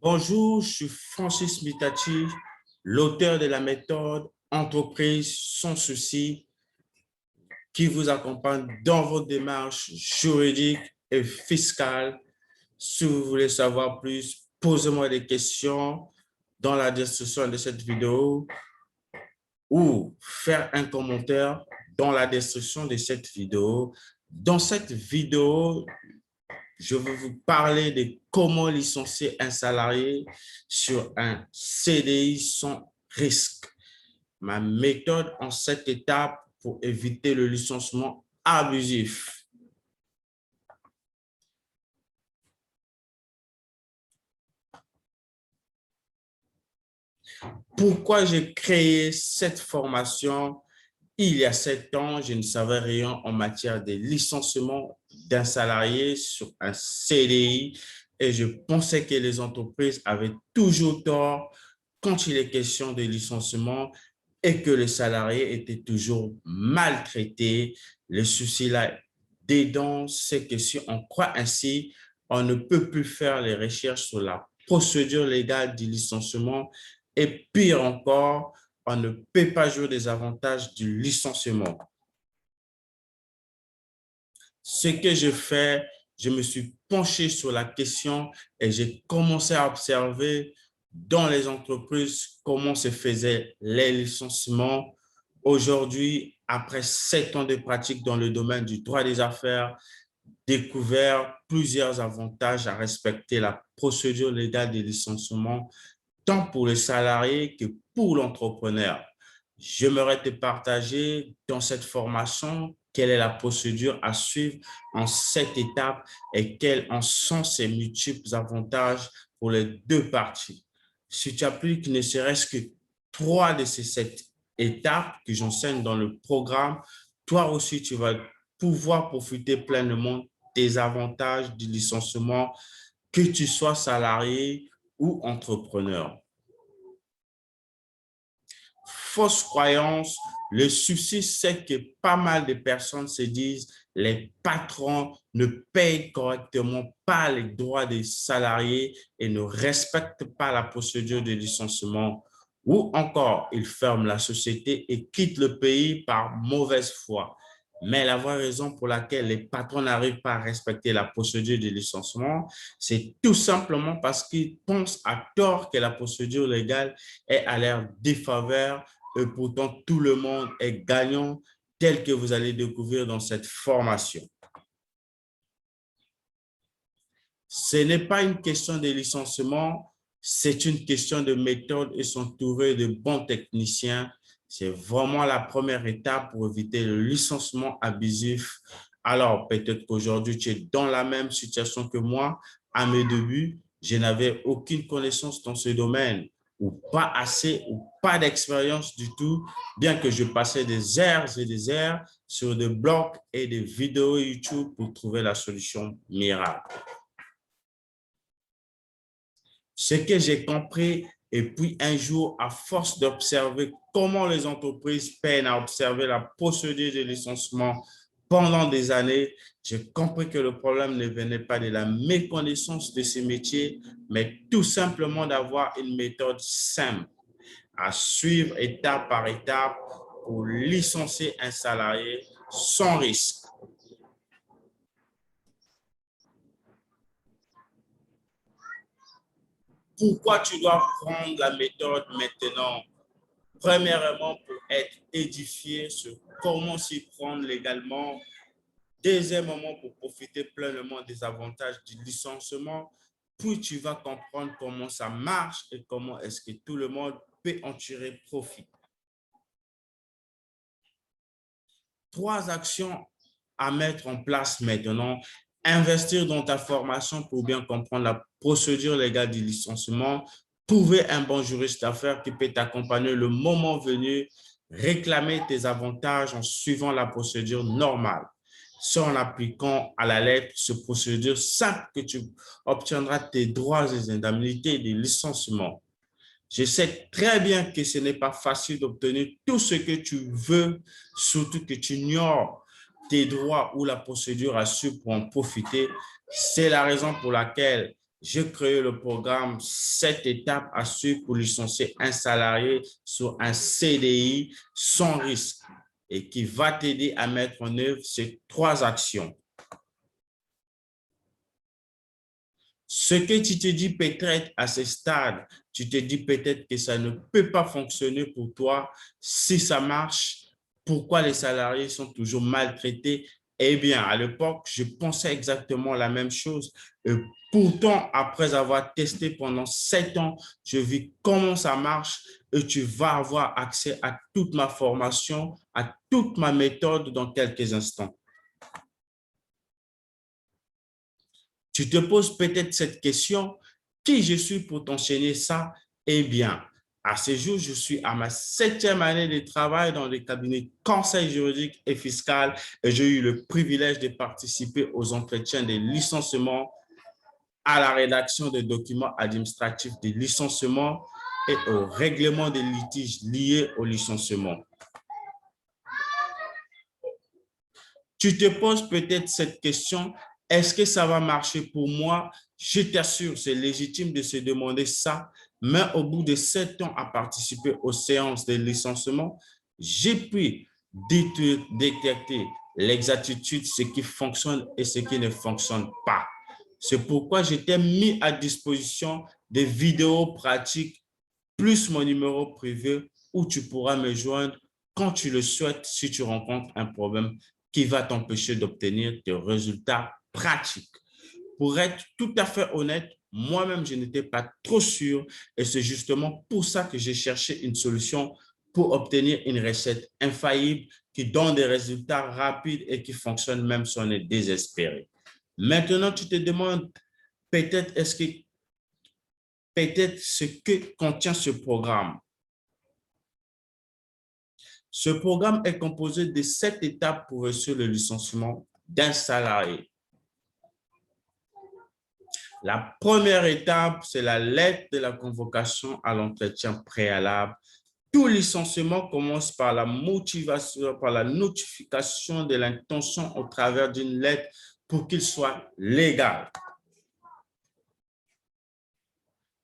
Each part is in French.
Bonjour, je suis Francis Mitachi, l'auteur de la méthode Entreprise sans souci qui vous accompagne dans vos démarches juridiques et fiscales. Si vous voulez savoir plus, posez-moi des questions dans la description de cette vidéo ou faire un commentaire dans la description de cette vidéo. Dans cette vidéo, je vais vous parler de comment licencier un salarié sur un CDI sans risque. Ma méthode en 7 étapes pour éviter le licenciement abusif. Pourquoi j'ai créé cette formation? Il y a 7 ans, je ne savais rien en matière de licenciement d'un salarié sur un CDI et je pensais que les entreprises avaient toujours tort quand il est question de licenciement et que les salariés étaient toujours maltraités. Le souci là dedans, c'est que si on croit ainsi, on ne peut plus faire les recherches sur la procédure légale du licenciement et pire encore, on ne peut pas jouer des avantages du licenciement. Ce que je fais, je me suis penché sur la question et j'ai commencé à observer dans les entreprises comment se faisaient les licenciements. Aujourd'hui, après 7 ans de pratique dans le domaine du droit des affaires, découvert plusieurs avantages à respecter la procédure légale des licenciements tant pour le salarié que pour l'entrepreneur. J'aimerais te partager dans cette formation quelle est la procédure à suivre en 7 étapes et quels en sont ses multiples avantages pour les deux parties. Si tu appliques ne serait-ce que 3 de ces 7 étapes que j'enseigne dans le programme, toi aussi, tu vas pouvoir profiter pleinement des avantages du licenciement, que tu sois salarié ou entrepreneur. Fausse croyance, le souci, c'est que pas mal de personnes se disent les patrons ne payent correctement pas les droits des salariés et ne respectent pas la procédure de licenciement. Ou encore, ils ferment la société et quittent le pays par mauvaise foi. Mais la vraie raison pour laquelle les patrons n'arrivent pas à respecter la procédure de licenciement, c'est tout simplement parce qu'ils pensent à tort que la procédure légale est à leur défaveur et pourtant tout le monde est gagnant tel que vous allez découvrir dans cette formation. Ce n'est pas une question de licenciement, c'est une question de méthode et s'entourer de bons techniciens. C'est vraiment la première étape pour éviter le licenciement abusif. Alors, peut-être qu'aujourd'hui, tu es dans la même situation que moi. À mes débuts, je n'avais aucune connaissance dans ce domaine ou pas assez ou pas d'expérience du tout, bien que je passais des heures et des heures sur des blogs et des vidéos YouTube pour trouver la solution miracle. Ce que j'ai compris, et puis un jour, à force d'observer comment les entreprises peinent à observer la procédure de licenciement pendant des années, j'ai compris que le problème ne venait pas de la méconnaissance de ces métiers, mais tout simplement d'avoir une méthode simple à suivre étape par étape pour licencier un salarié sans risque. Pourquoi tu dois prendre la méthode maintenant? Premièrement, pour être édifié sur comment s'y prendre légalement. Deuxièmement, pour profiter pleinement des avantages du licenciement. Puis tu vas comprendre comment ça marche et comment est-ce que tout le monde peut en tirer profit. 3 actions à mettre en place maintenant. Investir dans ta formation pour bien comprendre la procédure légale du licenciement. Trouver un bon juriste d'affaires qui peut t'accompagner le moment venu. Réclamer tes avantages en suivant la procédure normale. C'est en appliquant à la lettre cette procédure simple que tu obtiendras tes droits et indemnités de licenciement. Je sais très bien que ce n'est pas facile d'obtenir tout ce que tu veux, surtout que tu ignores tes droits ou la procédure à suivre pour en profiter. C'est la raison pour laquelle j'ai créé le programme 7 étapes à suivre pour licencier un salarié sur un CDI sans risque et qui va t'aider à mettre en œuvre ces 3 actions. Ce que tu te dis peut-être à ce stade, tu te dis peut-être que ça ne peut pas fonctionner pour toi. Si ça marche, pourquoi les salariés sont toujours maltraités? Eh bien, à l'époque, je pensais exactement la même chose. Et pourtant, après avoir testé pendant 7 ans, je vis comment ça marche et tu vas avoir accès à toute ma formation, à toute ma méthode dans quelques instants. Tu te poses peut-être cette question, qui je suis pour t'enchaîner ça? Eh bien, à ce jour, je suis à ma 7e année de travail dans le cabinet conseil juridique et fiscal et j'ai eu le privilège de participer aux entretiens de licenciement, à la rédaction des documents administratifs de licenciement et au règlement des litiges liés au licenciement. Tu te poses peut-être cette question, est-ce que ça va marcher pour moi? Je t'assure, c'est légitime de se demander ça, mais au bout de 7 ans à participer aux séances de licenciement, j'ai pu détecter l'exactitude, ce qui fonctionne et ce qui ne fonctionne pas. C'est pourquoi je t'ai mis à disposition des vidéos pratiques plus mon numéro privé où tu pourras me joindre quand tu le souhaites si tu rencontres un problème qui va t'empêcher d'obtenir des résultats pratiques. Pour être tout à fait honnête, moi-même, je n'étais pas trop sûr et c'est justement pour ça que j'ai cherché une solution pour obtenir une recette infaillible qui donne des résultats rapides et qui fonctionne même si on est désespéré. Maintenant, tu te demandes peut-être ce que contient ce programme. Ce programme est composé de 7 étapes pour réussir le licenciement d'un salarié. La première étape, c'est la lettre de la convocation à l'entretien préalable. Tout licenciement commence par la motivation, par la notification de l'intention au travers d'une lettre pour qu'il soit légal.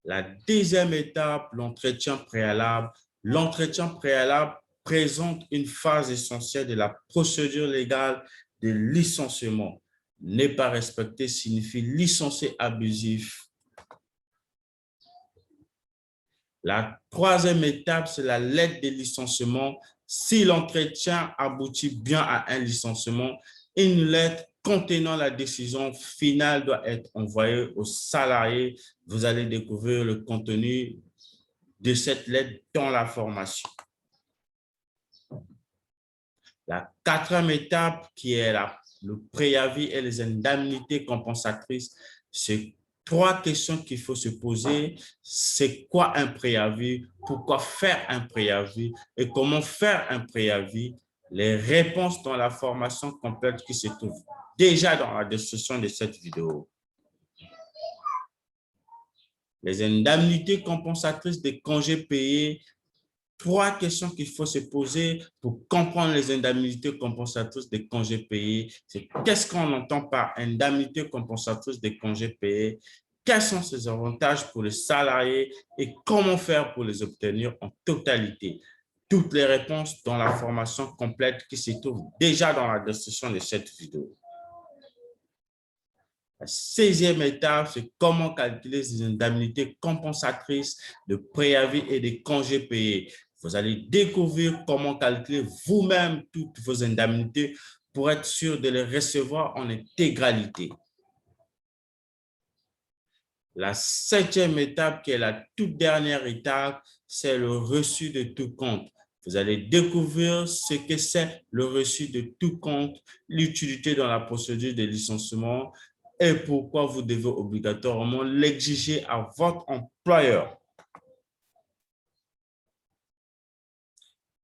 La deuxième étape, l'entretien préalable. L'entretien préalable présente une phase essentielle de la procédure légale de licenciement. Ne pas respecter signifie licencier abusif. La troisième étape, c'est la lettre de licenciement. Si l'entretien aboutit bien à un licenciement, une lettre contenant la décision finale doit être envoyée au salarié. Vous allez découvrir le contenu de cette lettre dans la formation. La quatrième étape, qui est le préavis et les indemnités compensatrices, c'est 3 questions qu'il faut se poser. C'est quoi un préavis? Pourquoi faire un préavis? Et comment faire un préavis? Les réponses dans la formation complète qui se trouve déjà dans la description de cette vidéo. Les indemnités compensatrices des congés payés. 3 questions qu'il faut se poser pour comprendre les indemnités compensatrices des congés payés. C'est qu'est-ce qu'on entend par indemnité compensatrice des congés payés? Quels sont ses avantages pour les salariés et comment faire pour les obtenir en totalité? Toutes les réponses dans la formation complète qui se trouve déjà dans la description de cette vidéo. La 16e étape, c'est comment calculer les indemnités compensatrices de préavis et des congés payés. Vous allez découvrir comment calculer vous-même toutes vos indemnités pour être sûr de les recevoir en intégralité. La 7e étape, qui est la toute dernière étape, c'est le reçu de tout compte. Vous allez découvrir ce que c'est le reçu de tout compte, l'utilité dans la procédure de licenciement et pourquoi vous devez obligatoirement l'exiger à votre employeur.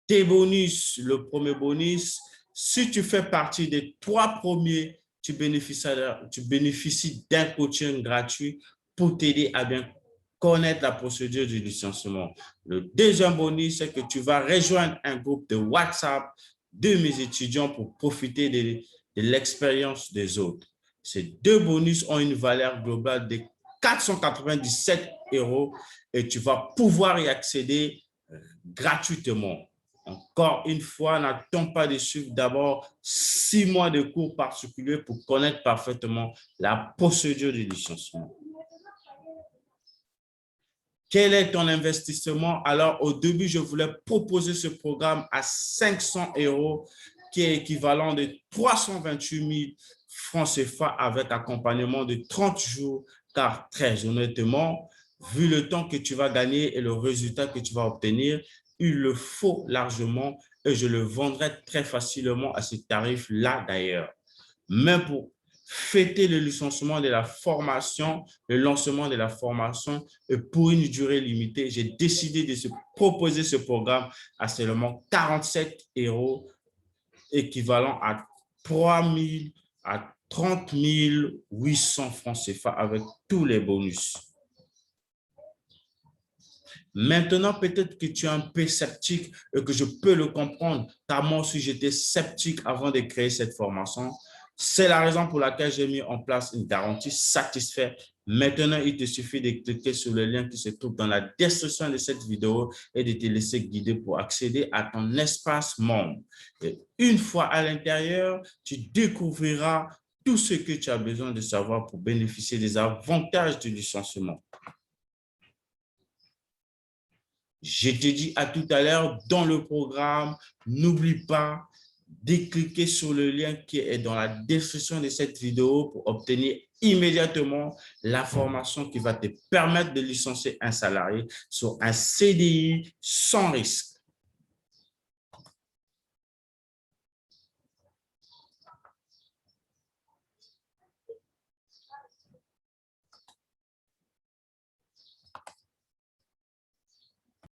Tes bonus, le premier bonus, si tu fais partie des 3 premiers, tu bénéficies d'un coaching gratuit pour t'aider à bien connaître la procédure du licenciement. Le deuxième bonus, c'est que tu vas rejoindre un groupe de WhatsApp de mes étudiants pour profiter de l'expérience des autres. Ces 2 bonus ont une valeur globale de 497 € et tu vas pouvoir y accéder gratuitement. Encore une fois, n'attends pas de suivre d'abord 6 mois de cours particuliers pour connaître parfaitement la procédure de licenciement. Quel est ton investissement? Alors, au début, je voulais proposer ce programme à 500 € qui est équivalent de 328 000 francs CFA avec accompagnement de 30 jours, car très honnêtement, vu le temps que tu vas gagner et le résultat que tu vas obtenir, il le faut largement et je le vendrai très facilement à ce tarif-là d'ailleurs. Même pour fêter le licenciement de la formation, le lancement de la formation et pour une durée limitée, j'ai décidé de proposer ce programme à seulement 47 €, équivalent à 30 800 francs CFA avec tous les bonus. Maintenant, peut-être que tu es un peu sceptique et que je peux le comprendre, car moi aussi j'étais sceptique avant de créer cette formation. C'est la raison pour laquelle j'ai mis en place une garantie satisfait. Maintenant, il te suffit de cliquer sur le lien qui se trouve dans la description de cette vidéo et de te laisser guider pour accéder à ton espace membre. Et une fois à l'intérieur, tu découvriras tout ce que tu as besoin de savoir pour bénéficier des avantages du licenciement. Je te dis à tout à l'heure dans le programme, n'oublie pas de cliquer sur le lien qui est dans la description de cette vidéo pour obtenir immédiatement la formation qui va te permettre de licencier un salarié sur un CDI sans risque.